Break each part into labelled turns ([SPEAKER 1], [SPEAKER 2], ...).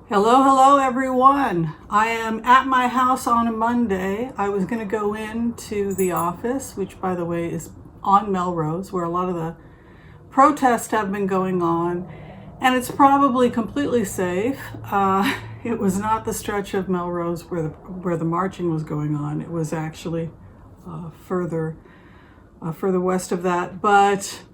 [SPEAKER 1] Hello everyone. I am at my house on a Monday. I was going to go into the office, which by the way is on Melrose, where a lot of the protests have been going on, and it's probably completely safe. It was not the stretch of Melrose where the marching was going on. It was actually further west of that, but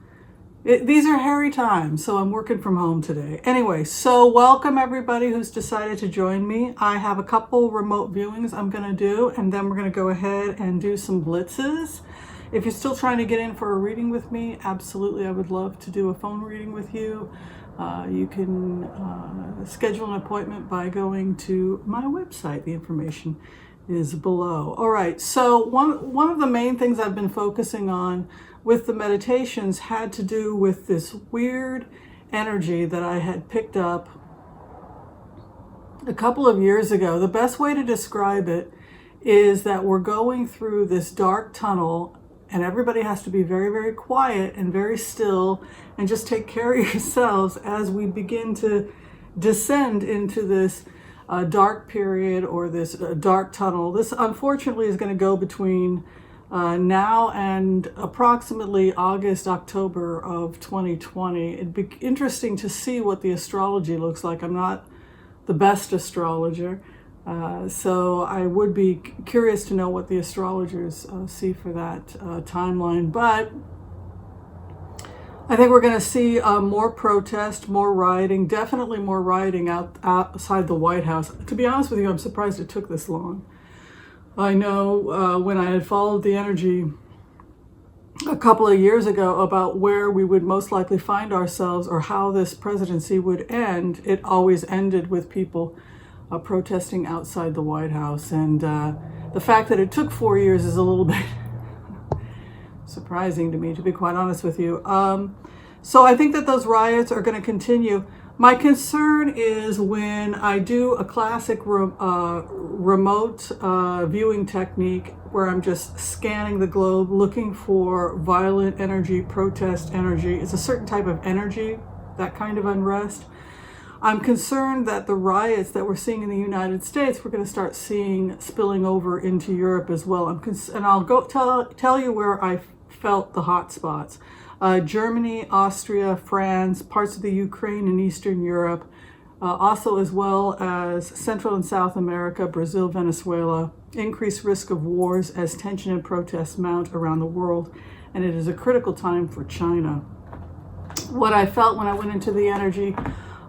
[SPEAKER 1] these are hairy times, so I'm working from home today. Anyway, so welcome everybody who's decided to join me. I have a couple remote viewings I'm going to do, and then we're going to go ahead and do some blitzes. If you're still trying to get in for a reading with me, absolutely, I would love to do a phone reading with you. You can schedule an appointment by going to my website. The information is below. All right, so one of the main things I've been focusing on with the meditations had to do with this weird energy that I had picked up a couple of years ago. The best way to describe it is that we're going through this dark tunnel, and everybody has to be very, very quiet and very still and just take care of yourselves as we begin to descend into this dark period or this dark tunnel. This unfortunately is going to go between now and approximately August, October of 2020. It'd be interesting to see what the astrology looks like. I'm not the best astrologer, so I would be curious to know what the astrologers see for that timeline. But I think we're going to see more protest, more rioting, definitely more rioting outside the White House. To be honest with you, I'm surprised it took this long. I know when I had followed the energy a couple of years ago about where we would most likely find ourselves or how this presidency would end, it always ended with people protesting outside the White House. And the fact that it took 4 years is a little bit surprising to me, to be quite honest with you. So I think that those riots are going to continue. My concern is when I do a classic remote viewing technique where I'm just scanning the globe looking for violent energy, protest energy. It's a certain type of energy, that kind of unrest. I'm concerned that the riots that we're seeing in the United States, we're going to start seeing spilling over into Europe as well. And I'll go tell you where I felt the hot spots. Germany, Austria, France, parts of the Ukraine and Eastern Europe, also as well as Central and South America, Brazil, Venezuela. Increased risk of wars as tension and protests mount around the world, and it is a critical time for China. What I felt when I went into the energy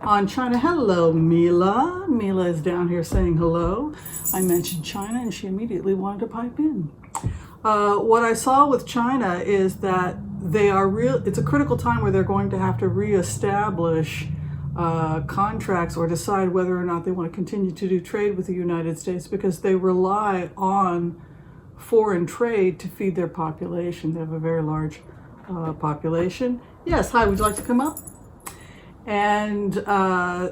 [SPEAKER 1] on China, hello Mila. Mila is down here saying hello. I mentioned China and she immediately wanted to pipe in. What I saw with China is that it's a critical time where they're going to have to reestablish contracts or decide whether or not they want to continue to do trade with the United States, because they rely on foreign trade to feed their population. They have a very large population. Yes, hi, would you like to come up? And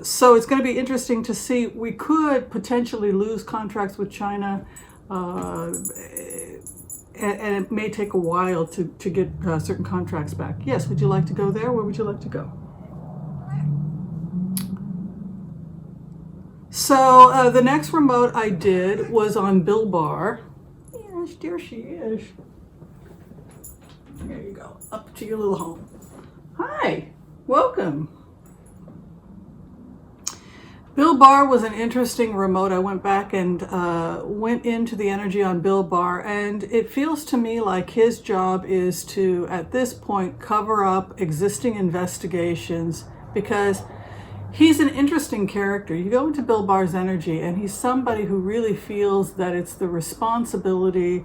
[SPEAKER 1] so it's going to be interesting to see. We could potentially lose contracts with China, and it may take a while to get certain contracts back. Yes, would you like to go there? Where would you like to go? So the next remote I did was on Bill Barr. Yes, there she is. There you go, up to your little home. Hi, welcome. Bill Barr was an interesting remote. I went back and went into the energy on Bill Barr, and it feels to me like his job is to, at this point, cover up existing investigations, because he's an interesting character. You go into Bill Barr's energy, and he's somebody who really feels that it's the responsibility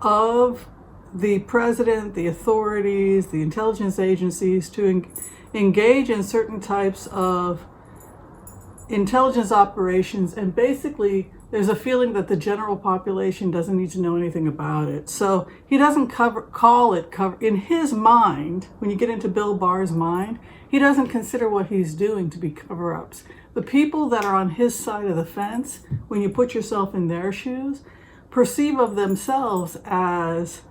[SPEAKER 1] of the president, the authorities, the intelligence agencies to engage in certain types of intelligence operations, and basically there's a feeling that the general population doesn't need to know anything about it. So he doesn't call it in his mind. When you get into Bill Barr's mind, he doesn't consider what he's doing to be cover-ups. The people that are on his side of the fence, when you put yourself in their shoes, perceive of themselves as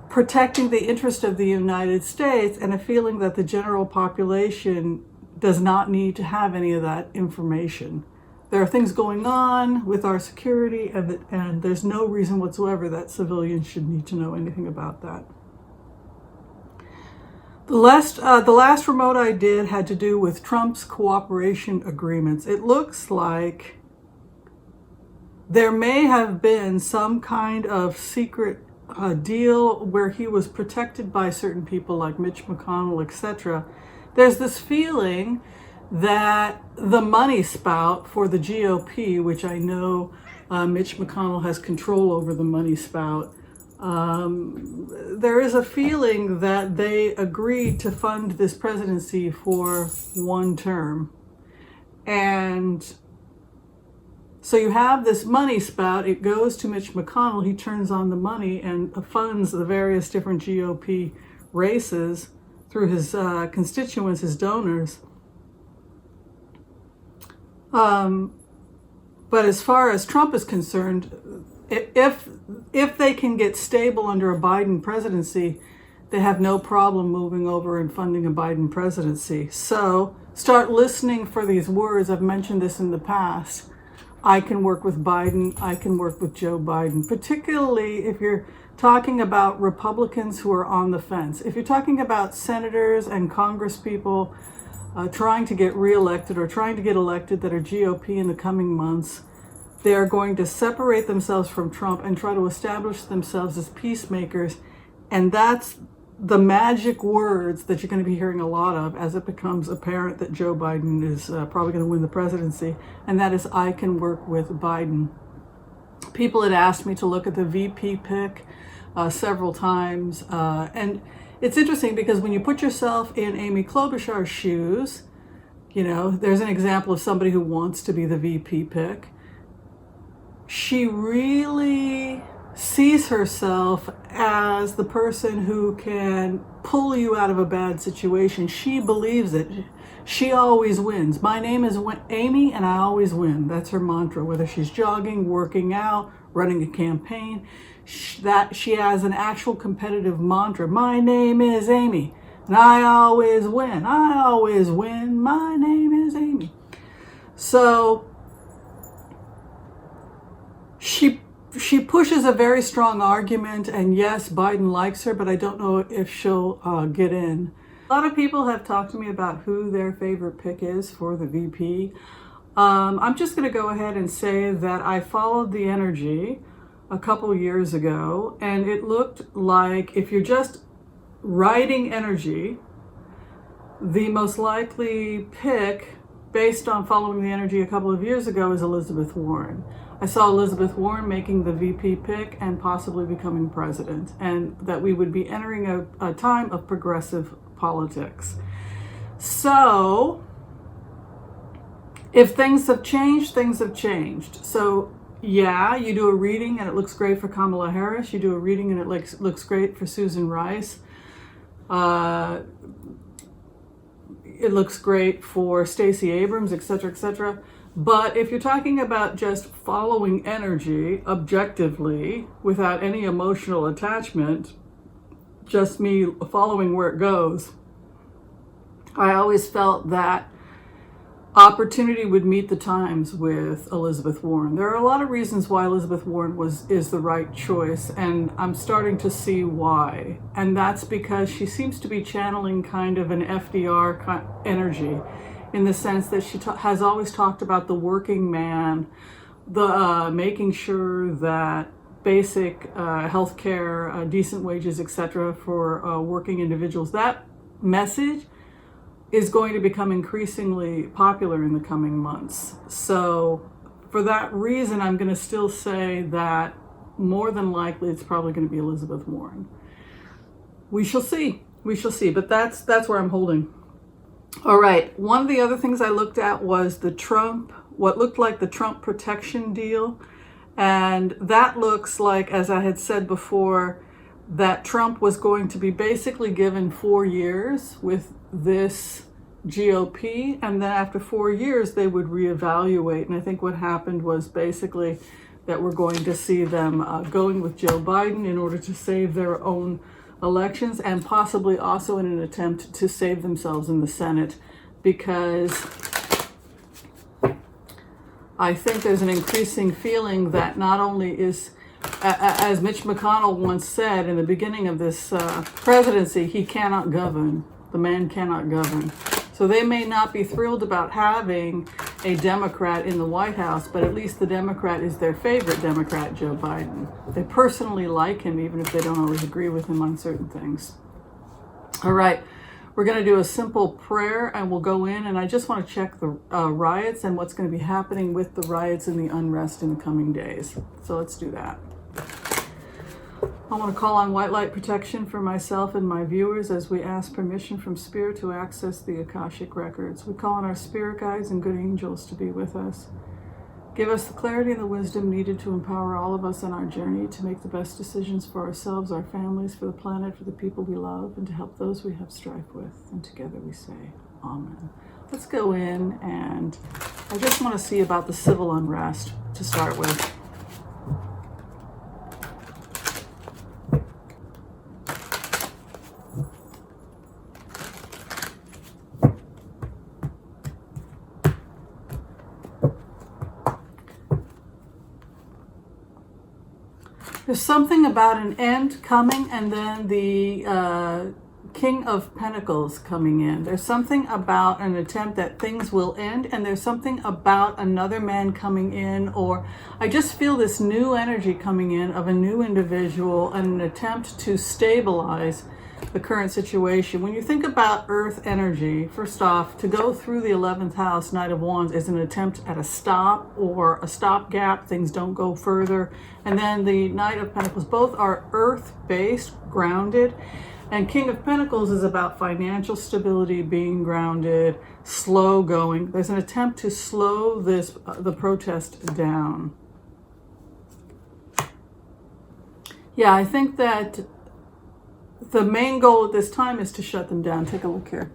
[SPEAKER 1] protecting the interest of the United States, and a feeling that the general population does not need to have any of that information. There are things going on with our security, and there's no reason whatsoever that civilians should need to know anything about that. The last remote I did had to do with Trump's cooperation agreements. It looks like there may have been some kind of secret deal where he was protected by certain people like Mitch McConnell, etc. There's this feeling that the money spout for the GOP, which I know Mitch McConnell has control over the money spout, there is a feeling that they agreed to fund this presidency for one term. And so you have this money spout, it goes to Mitch McConnell, he turns on the money and funds the various different GOP races through his constituents, his donors. But as far as Trump is concerned, if they can get stable under a Biden presidency, they have no problem moving over and funding a Biden presidency. So start listening for these words. I've mentioned this in the past. I can work with Biden. I can work with Joe Biden, particularly if you're talking about Republicans who are on the fence. If you're talking about senators and Congress people trying to get reelected or trying to get elected that are GOP in the coming months, they are going to separate themselves from Trump and try to establish themselves as peacemakers. And that's the magic words that you're going to be hearing a lot of as it becomes apparent that Joe Biden is probably going to win the presidency. And that is, I can work with Biden. People had asked me to look at the VP pick several times. And it's interesting because when you put yourself in Amy Klobuchar's shoes, there's an example of somebody who wants to be the VP pick. She really sees herself as the person who can pull you out of a bad situation. She believes it. She always wins. My name is Amy and I always win. That's her mantra, whether she's jogging, working out, running a campaign. That she has an actual competitive mantra. My name is Amy and I always win. I always win. My name is Amy. So she pushes a very strong argument, and yes, Biden likes her, but I don't know if she'll get in. A lot of people have talked to me about who their favorite pick is for the VP. I'm just going to go ahead and say that I followed the energy a couple years ago, and it looked like if you're just riding energy, the most likely pick based on following the energy a couple of years ago is Elizabeth Warren. I saw Elizabeth Warren making the VP pick and possibly becoming president, and that we would be entering a time of progressive politics. So if things have changed, things have changed. So yeah, you do a reading and it looks great for Kamala Harris. You do a reading and it looks great for Susan Rice. It looks great for Stacey Abrams, etc., etc. But if you're talking about just following energy objectively without any emotional attachment, just me following where it goes, I always felt that opportunity would meet the times with Elizabeth Warren. There are a lot of reasons why Elizabeth Warren is the right choice, and I'm starting to see why. And that's because she seems to be channeling kind of an FDR energy, in the sense that she has always talked about the working man, the making sure that basic health care, decent wages, etc. for working individuals. That message is going to become increasingly popular in the coming months. So for that reason, I'm going to still say that more than likely it's probably going to be Elizabeth Warren. We shall see. We shall see. But that's where I'm holding. All right. One of the other things I looked at was what looked like the Trump protection deal. And that looks like, as I had said before, that Trump was going to be basically given 4 years with this GOP, and then after 4 years they would reevaluate. And I think what happened was basically that we're going to see them going with Joe Biden in order to save their own elections, and possibly also in an attempt to save themselves in the Senate. because I think there's an increasing feeling that not only is, as Mitch McConnell once said in the beginning of this presidency, he cannot govern. The man cannot govern. So they may not be thrilled about having a Democrat in the White House, but at least the Democrat is their favorite Democrat, Joe Biden. They personally like him, even if they don't always agree with him on certain things. All right, we're going to do a simple prayer and we'll go in, and I just want to check the riots and what's going to be happening with the riots and the unrest in the coming days. So let's do that. I want to call on white light protection for myself and my viewers as we ask permission from Spirit to access the Akashic records. We call on our spirit guides and good angels to be with us. Give us the clarity and the wisdom needed to empower all of us on our journey to make the best decisions for ourselves, our families, for the planet, for the people we love, and to help those we have strife with. And together we say, Amen. Let's go in, and I just want to see about the civil unrest to start with. There's something about an end coming, and then the King of Pentacles coming in. There's something about an attempt that things will end, and there's something about another man coming in, or I just feel this new energy coming in of a new individual and an attempt to stabilize the current situation. When you think about earth energy, first off, to go through the 11th house, Knight of Wands, is an attempt at a stop or a stopgap. Things don't go further. And then the Knight of Pentacles, both are earth-based, grounded. And King of Pentacles is about financial stability, being grounded, slow going. There's an attempt to slow the protest down. Yeah, I think that the main goal at this time is to shut them down. Take a look here.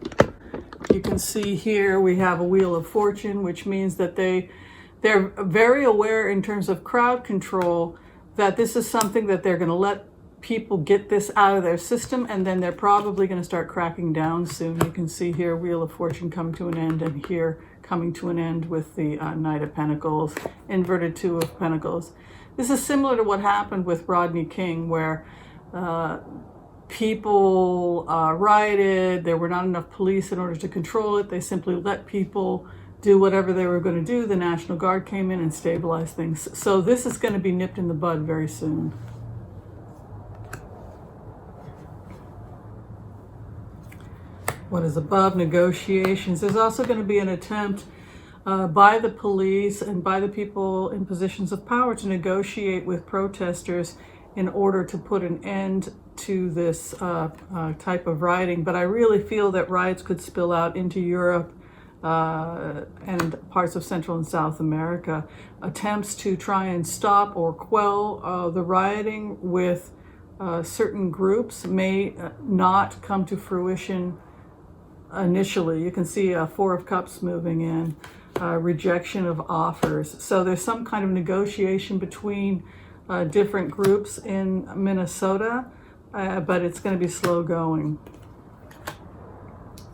[SPEAKER 1] You can see here we have a Wheel of Fortune, which means that they're very aware in terms of crowd control that this is something that they're going to let people get this out of their system, and then they're probably going to start cracking down soon. You can see here Wheel of Fortune coming to an end, and here coming to an end with the Knight of Pentacles, inverted Two of Pentacles. This is similar to what happened with Rodney King, where people rioted. There were not enough police in order to control it. They simply let people do whatever they were going to do. The National Guard came in and stabilized things. So this is going to be nipped in the bud very soon. What is above? Negotiations. There's also going to be an attempt by the police and by the people in positions of power to negotiate with protesters in order to put an end to this type of rioting. But I really feel that riots could spill out into Europe and parts of Central and South America. Attempts to try and stop or quell the rioting with certain groups may not come to fruition initially. You can see Four of Cups moving in, rejection of offers. So there's some kind of negotiation between different groups in Minnesota, but it's going to be slow going.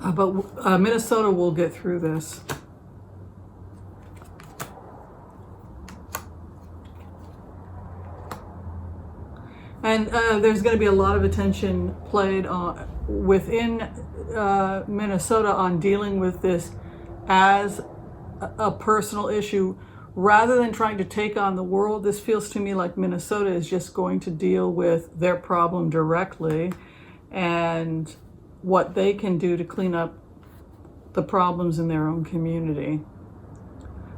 [SPEAKER 1] But Minnesota will get through this. And there's going to be a lot of attention played within Minnesota on dealing with this as a personal issue. Rather than trying to take on the world, this feels to me like Minnesota is just going to deal with their problem directly and what they can do to clean up the problems in their own community.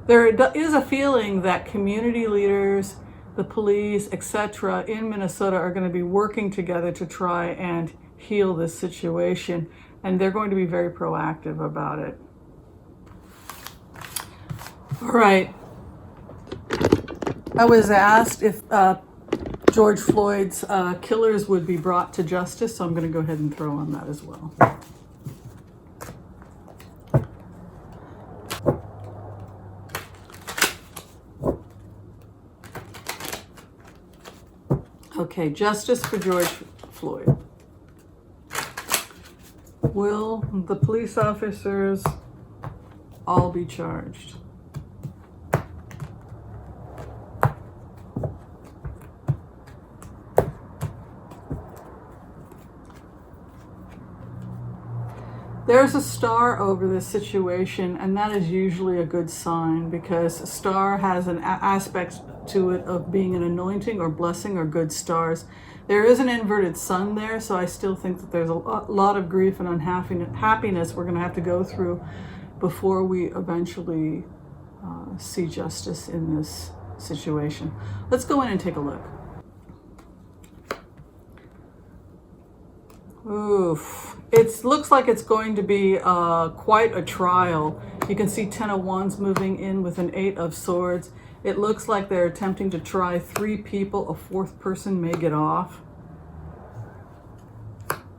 [SPEAKER 1] There is a feeling that community leaders, the police, etc. in Minnesota are going to be working together to try and heal this situation, and they're going to be very proactive about it. All right. I was asked if George Floyd's killers would be brought to justice, so I'm going to go ahead and throw on that as well. Okay, justice for George Floyd. Will the police officers all be charged. There's a star over this situation, and that is usually a good sign, because a star has an aspect to it of being an anointing or blessing or good stars. There is an inverted sun there, so I still think that there's a lot of grief and unhappiness we're going to have to go through before we eventually see justice in this situation. Let's go in and take a look. Oof. It looks like it's going to be quite a trial. You can see 10 of Wands moving in with an 8 of Swords. It looks like they're attempting to try 3 people. A 4th person may get off.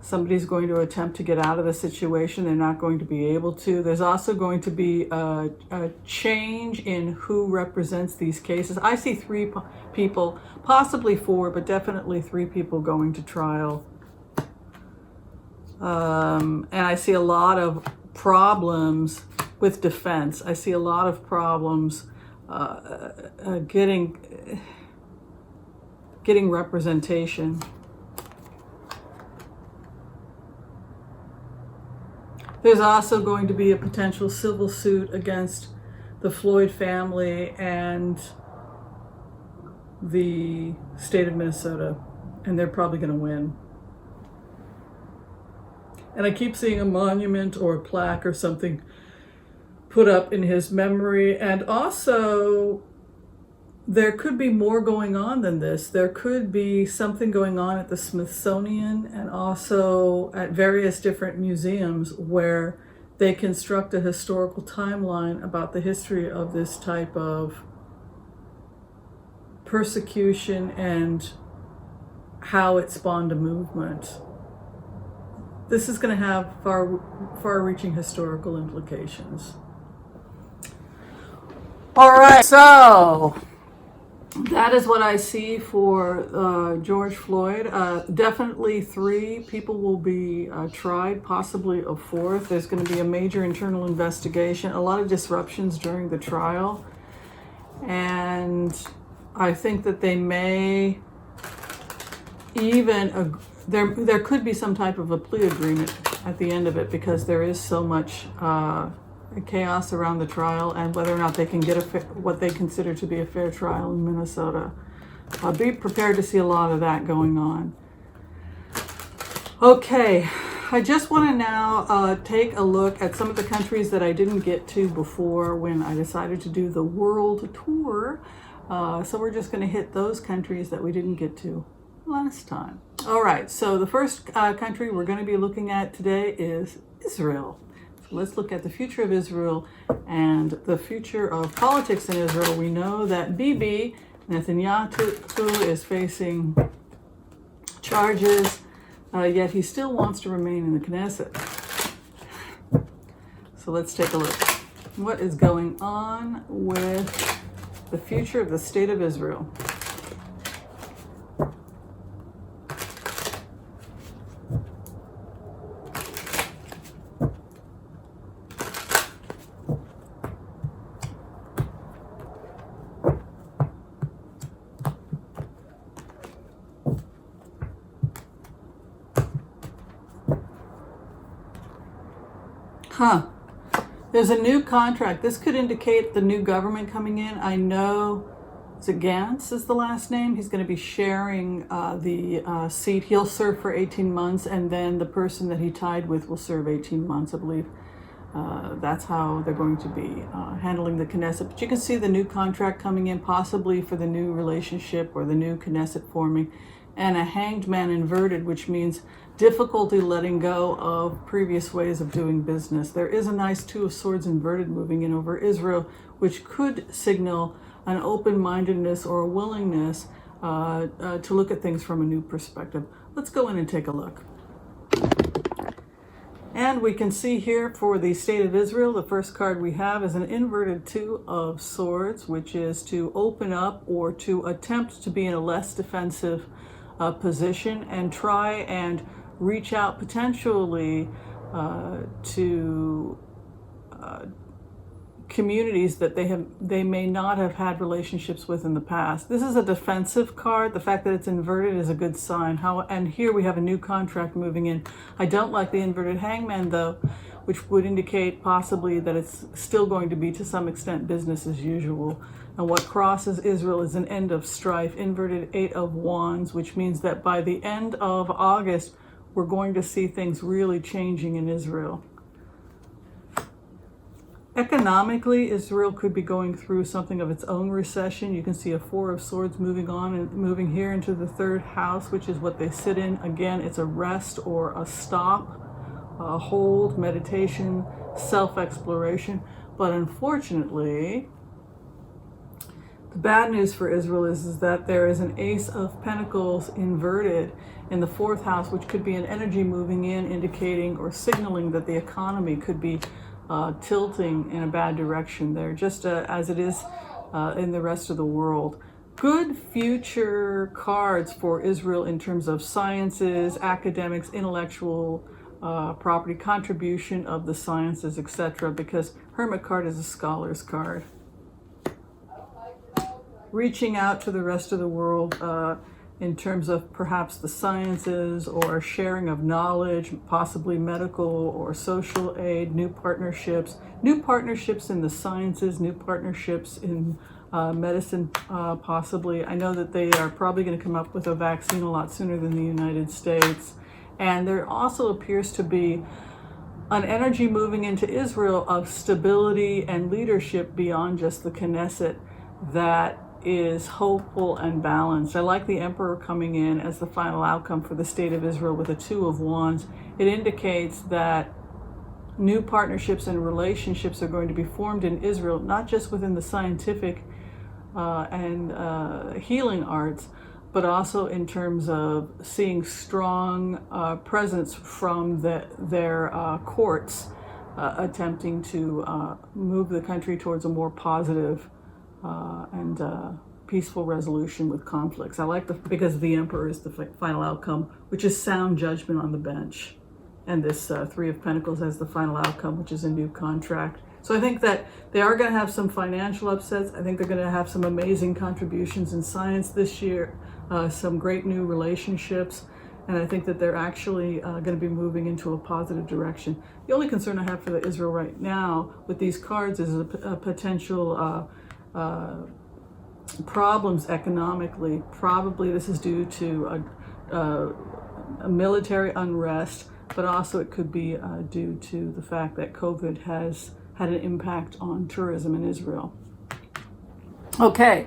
[SPEAKER 1] Somebody's going to attempt to get out of the situation. They're not going to be able to. There's also going to be a change in who represents these cases. I see 3 people, possibly 4, but definitely 3 people going to trial. And I see a lot of problems with defense. I see a lot of problems getting representation. There's also going to be a potential civil suit against the Floyd family and the state of Minnesota, and they're probably going to win. And I keep seeing a monument or a plaque or something put up in his memory. And also, there could be more going on than this. There could be something going on at the Smithsonian and also at various different museums where they construct a historical timeline about the history of this type of persecution and how it spawned a movement. This is going to have far-reaching historical implications. All right, so that is what I see for George Floyd. Definitely 3 people will be tried, possibly a 4th. There's going to be a major internal investigation, a lot of disruptions during the trial. And I think that they may even... There could be some type of a plea agreement at the end of it, because there is so much chaos around the trial and whether or not they can get what they consider to be a fair trial in Minnesota. Be prepared to see a lot of that going on. Okay, I just want to now take a look at some of the countries that I didn't get to before when I decided to do the world tour. So we're just going to hit those countries that we didn't get to last time. All right, so the first country we're going to be looking at today is Israel. So let's look at the future of Israel and the future of politics in Israel. We know that Bibi Netanyahu is facing charges, yet he still wants to remain in the Knesset. So let's take a look. What is going on with the future of the state of Israel? There's a new contract. This could indicate the new government coming in. I know Gantz is the last name. He's going to be sharing the seat. He'll serve for 18 months, and then the person that he tied with will serve 18 months, I believe. That's how they're going to be handling the Knesset. But you can see the new contract coming in, possibly for the new relationship or the new Knesset forming, and a hanged man inverted, which means difficulty letting go of previous ways of doing business. There is a nice 2 of Swords inverted moving in over Israel, which could signal an open-mindedness or a willingness to look at things from a new perspective. Let's go in and take a look. And we can see here for the state of Israel, the first card we have is an inverted 2 of Swords, which is to open up or to attempt to be in a less defensive position and try and reach out potentially to communities that they may not have had relationships with in the past. This is a defensive card. The fact that it's inverted is a good sign. And here we have a new contract moving in. I don't like the inverted hangman though, which would indicate possibly that it's still going to be to some extent business as usual. And what crosses Israel is an end of strife, inverted 8 of Wands, which means that by the end of August, we're going to see things really changing in Israel. Economically, Israel could be going through something of its own recession. You can see a 4 of Swords moving on and moving here into the 3rd house, which is what they sit in. Again, it's a rest or a stop, a hold, meditation, self-exploration. But unfortunately, the bad news for Israel is that there is an Ace of Pentacles inverted in the 4th house, which could be an energy moving in, indicating or signaling that the economy could be tilting in a bad direction there, just as it is in the rest of the world. Good future cards for Israel in terms of sciences, academics, intellectual property, contribution of the sciences, etc., because Hermit card is a scholar's card. Reaching out to the rest of the world in terms of perhaps the sciences or sharing of knowledge, possibly medical or social aid, new partnerships in the sciences, new partnerships in medicine, possibly. I know that they are probably going to come up with a vaccine a lot sooner than the United States. And there also appears to be an energy moving into Israel of stability and leadership beyond just the Knesset that is hopeful and balanced. I like the Emperor coming in as the final outcome for the state of Israel with a 2 of Wands. It indicates that new partnerships and relationships are going to be formed in Israel, not just within the scientific and healing arts, but also in terms of seeing strong presence from their courts attempting to move the country towards a more positive and peaceful resolution with conflicts. I like because the Emperor is the final outcome, which is sound judgment on the bench. And this 3 of Pentacles as the final outcome, which is a new contract. So I think that they are going to have some financial upsets. I think they're going to have some amazing contributions in science this year, some great new relationships. And I think that they're actually going to be moving into a positive direction. The only concern I have for Israel right now with these cards is a potential problems economically. Probably this is due to a military unrest, but also it could be due to the fact that COVID has had an impact on tourism in Israel. Okay.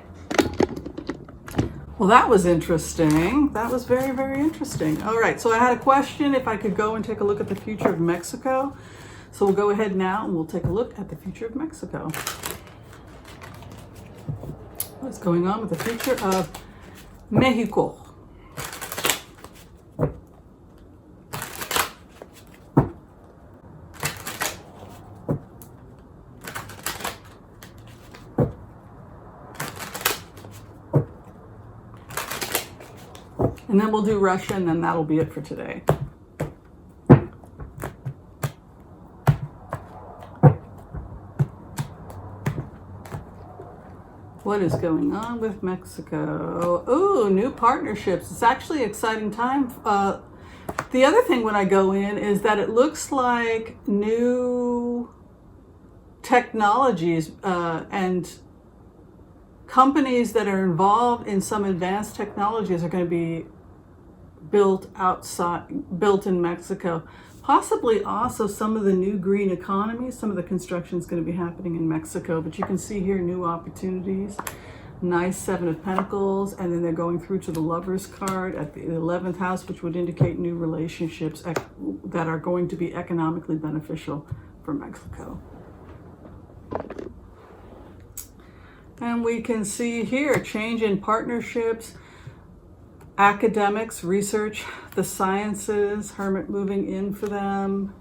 [SPEAKER 1] Well, that was interesting. That was very, very interesting. All right, so I had a question if I could go and take a look at the future of Mexico. So we'll go ahead now and we'll take a look at the future of Mexico. What's going on with the future of Mexico? And then we'll do Russia, and then that'll be it for today. What is going on with Mexico? Oh, new partnerships. It's actually an exciting time. The other thing when I go in is that it looks like new technologies and companies that are involved in some advanced technologies are going to be built in Mexico. Possibly also some of the new green economies. Some of the construction is going to be happening in Mexico, but you can see here new opportunities. Nice 7 of Pentacles, and then they're going through to the Lover's card at the 11th house, which would indicate new relationships that are going to be economically beneficial for Mexico. And we can see here change in partnerships, academics, research, the sciences, Hermit moving in for them.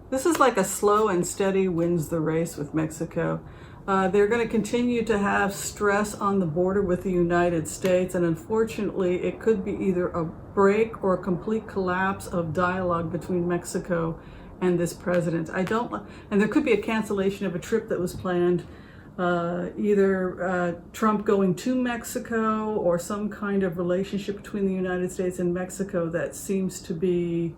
[SPEAKER 1] This is like a slow and steady wins the race with Mexico. They're going to continue to have stress on the border with the United States, and unfortunately it could be either a break or a complete collapse of dialogue between Mexico and this president. And there could be a cancellation of a trip that was planned, either Trump going to Mexico or some kind of relationship between the United States and Mexico that seems to be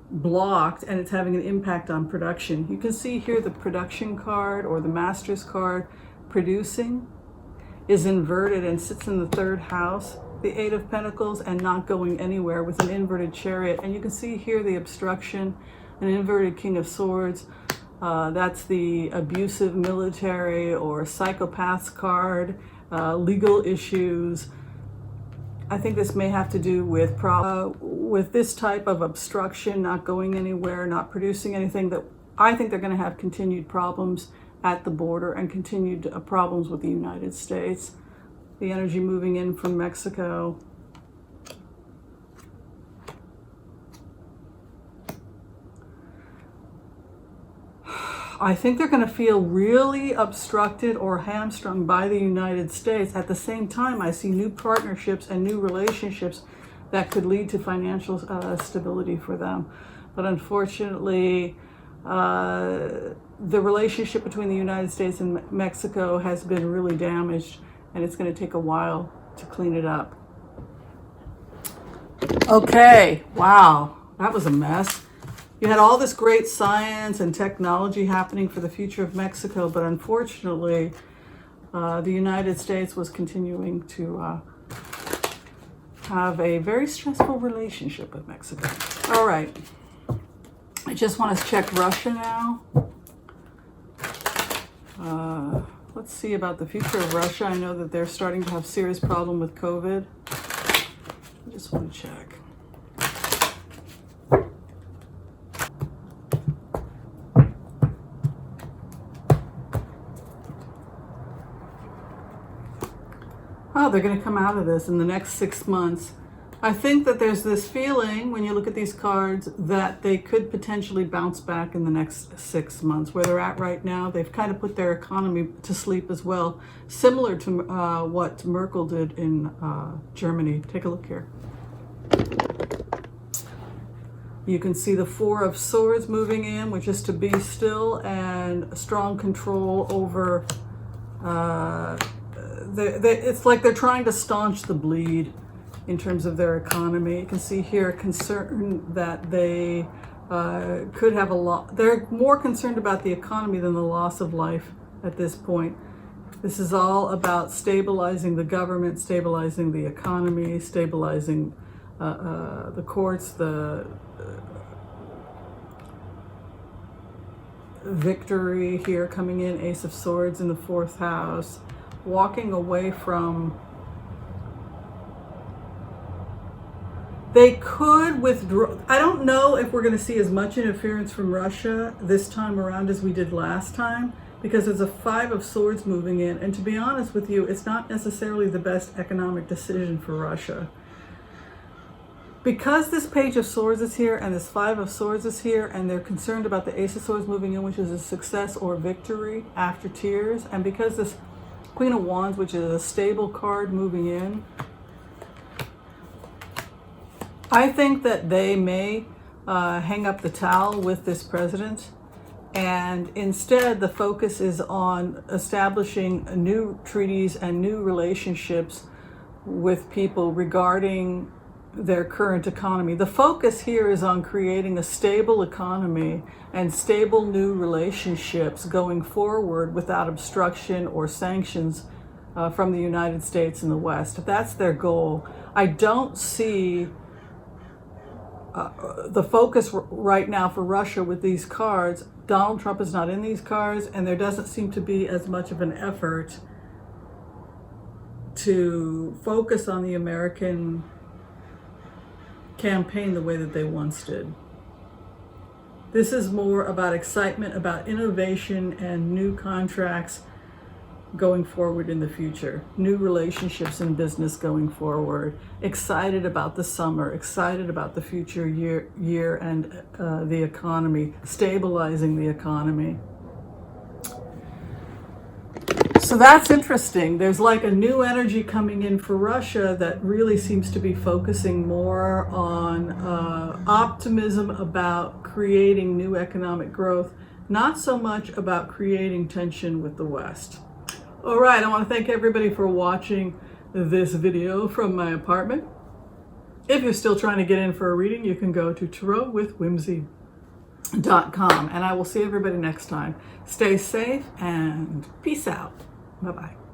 [SPEAKER 1] blocked, and it's having an impact on production. You can see here the production card, or the master's card. Producing is inverted and sits in the third house, the Eight of Pentacles, and not going anywhere with an inverted Chariot. And you can see here the obstruction, an inverted King of Swords. That's the abusive military or psychopaths card, legal issues. I think this may have to do with this type of obstruction, not going anywhere, not producing anything. That I think they're going to have continued problems at the border and continued problems with the United States. The energy moving in from Mexico. I think they're going to feel really obstructed or hamstrung by the United States. At the same time, I see new partnerships and new relationships that could lead to financial stability for them. But unfortunately, the relationship between the United States and Mexico has been really damaged, and it's going to take a while to clean it up. Okay, wow, that was a mess. You had all this great science and technology happening for the future of Mexico, but unfortunately, the United States was continuing to have a very stressful relationship with Mexico. All right, I just want to check Russia now. Let's see about the future of Russia. I know that they're starting to have serious problem with COVID. I just want to check. Oh, they're going to come out of this in the next 6 months. I think that there's this feeling, when you look at these cards, that they could potentially bounce back in the next 6 months. Where they're at right now, they've kind of put their economy to sleep as well, similar to what Merkel did in Germany. Take a look here. You can see the Four of Swords moving in, which is to be still and strong control over... it's like they're trying to staunch the bleed in terms of their economy. You can see here concern that they could have a lot. They're more concerned about the economy than the loss of life at this point. This is all about stabilizing the government, stabilizing the economy, stabilizing the courts, the victory here coming in, Ace of Swords in the fourth house. Walking away from, they could withdraw. I don't know if we're going to see as much interference from Russia this time around as we did last time, because there's a Five of Swords moving in, and to be honest with you, it's not necessarily the best economic decision for Russia. Because this Page of Swords is here and this Five of Swords is here, and they're concerned about the Ace of Swords moving in, which is a success or victory after tears, and because this Queen of Wands, which is a stable card, moving in, I think that they may hang up the towel with this president, and instead the focus is on establishing new treaties and new relationships with people regarding their current economy. The focus here is on creating a stable economy and stable new relationships going forward without obstruction or sanctions from the United States and the West. That's their goal. I don't see the focus right now for Russia with these cards. Donald Trump is not in these cards, and there doesn't seem to be as much of an effort to focus on the American campaign the way that they once did. This is more about excitement, about innovation and new contracts going forward in the future, new relationships in business going forward, excited about the summer, excited about the future year and the economy, stabilizing the economy. So So that's interesting. There's like a new energy coming in for Russia that really seems to be focusing more on optimism about creating new economic growth, not so much about creating tension with the West. All right, I want to thank everybody for watching this video from my apartment. If you're still trying to get in for a reading, you can go to tarotwithwhimsy.com, and I will see everybody next time. Stay safe and peace out. Bye-bye.